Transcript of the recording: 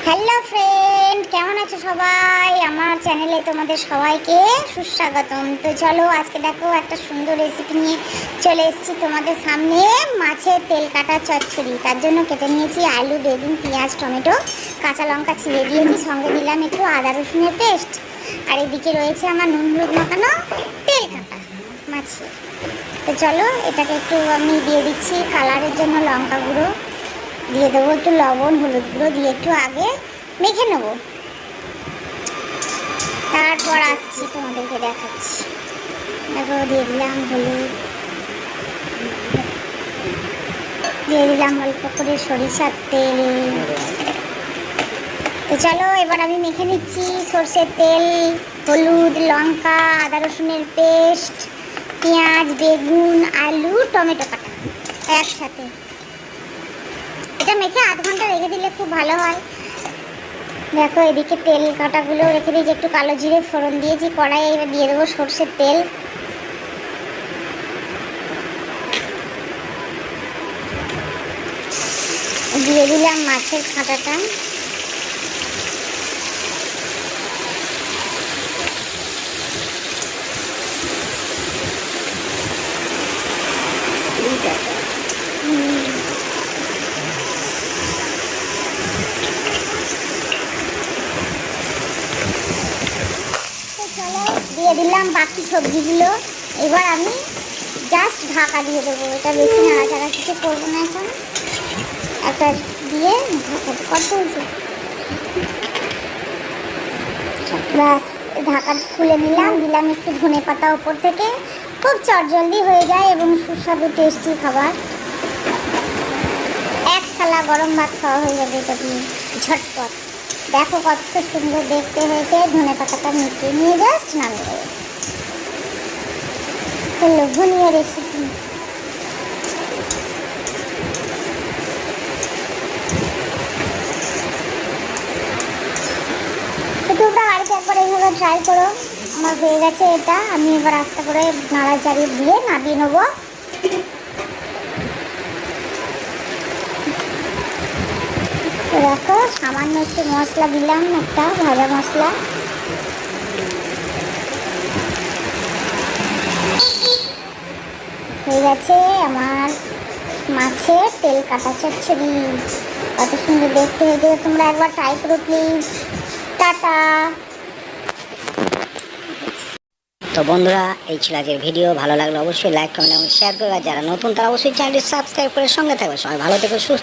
Hello friend, কেমন আছো সবাই? আমার চ্যানেলে তোমাদের সবাইকে সুস্বাগতম। তো চলো আজকে দেখো একটা সুন্দর রেসিপি নিয়ে চলে এসেছি তোমাদের সামনে। মাছের তেল কাটা চচ্চড়ি। তার জন্য কেটে নিয়েছি আলু, বেগুন, পেঁয়াজ, টমেটো, কাঁচা লঙ্কা ছিঁড়ে দিয়েছি, সঙ্গে দিলাম একটু আদা রসুনের পেস্ট। আর এদিকে রয়েছে আমার নুন হলুদ মাখানো তেল কাটা মাছের। তো চলো এটাকে একটু আমি দিয়ে দিচ্ছি কালারের জন্য লঙ্কা গুঁড়ো, দিয়ে দেবো একটু লবণ, হলুদ গুঁড়ো দিয়ে একটু আগে মেখে নেবো, তারপর আসছি তোমাদেরকে দেখাচ্ছি। দেখো দিয়ে দিলাম হলুদ, দিয়ে দিলাম অল্প করে সরিষার তেল। তো চলো এবার আমি মেখে নিচ্ছি সর্ষের তেল, হলুদ, লঙ্কা, আদা রসুনের পেস্ট, পেঁয়াজ, বেগুন, আলু, টমেটো কাটা একসাথে। এটা মেখে আধ ঘন্টা রেখে দিলে খুব ভালো হয়। দেখো এদিকে তেল কাটাগুলো রেখে দিয়েছি, একটু কালো জিরে ফোড়ন দিয়েছি কড়াইয়ে। এবার দিয়ে দেবো সর্ষের তেল, দিয়ে দিলাম মাছের কাঁটাটা, দিয়ে দিলাম বাকি সবজিগুলো। এবার আমি জাস্ট ঢাকা দিয়ে দেবো। এটা বেশি নাড়াচাড়া কিছু করবো না, এখন একটা দিয়ে ঢাকা কত ব্যাস। ঢাকা খুলে নিলাম, দিলাম একটু ধনে পাতা ওপর থেকে। খুব চটজলদি হয়ে যায় এবং সুস্বাদু টেস্টি খাবার। এক থালা গরম ভাত খাওয়া হয়ে যাবে এটা দিয়ে ঝটপট। দেখো কত সুন্দর দেখতে হয়েছে, ধনে পাতাটা মিশিয়ে নিয়ে জাস্ট নামিয়ে দেবো। তো লোভনীয় রেসিপি। তোমরা বাড়িতে একবার এইভাবে ট্রাই করো। আমার হয়ে গেছে এটা, আমি এবার আস্তে করে নাড়াচাড়ি দিয়ে নামিয়ে নেবো। দেখো সামান্য একটু মশলা দিলাম, একটা ভাজা মশলা। হয়ে গেছে আমার মাছের তেল কাটা চচ্চড়ি। কত সুন্দর দেখতে হয়েছে, তোমরা একবার ট্রাই করো প্লিজ। টাটা। তো বন্ধুরা, এই ছিল আজকের ভিডিও। ভালো লাগলে অবশ্যই লাইক, কমেন্ট এবং শেয়ার করবে। আর যারা নতুন তারা অবশ্যই চ্যানেলটি সাবস্ক্রাইব করে সঙ্গে থাকবে। সবাই ভালো থেকো, সুস্থ